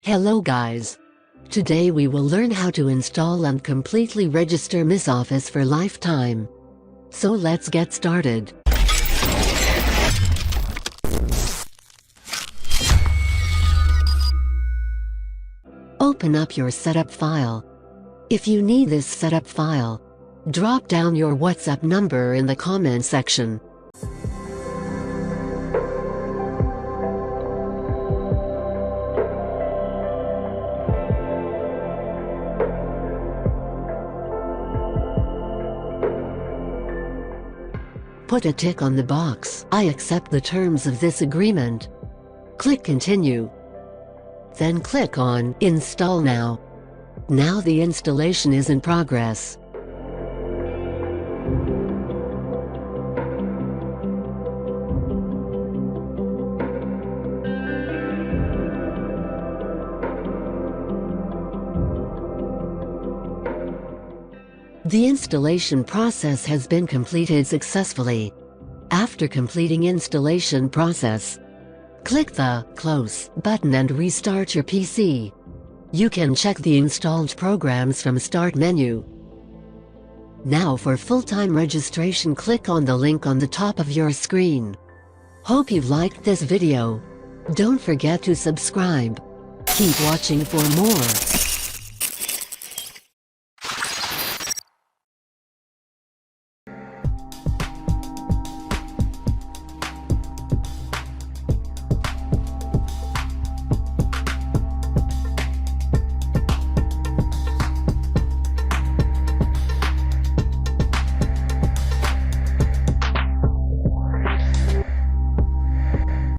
Hello guys! Today we will learn how to install and completely register Miss Office for lifetime. So let's get started. Open up your setup file. If you need this setup file, drop down your WhatsApp number in the comment section. Put a tick on the box, "I accept the terms of this agreement." Click Continue. Then click on Install Now. Now the installation is in progress. The installation process has been completed successfully. After completing installation process, click the Close button and restart your PC. You can check the installed programs from Start menu. Now for full-time registration, click on the link on the top of your screen. Hope you've liked this video. Don't forget to subscribe. Keep watching for more.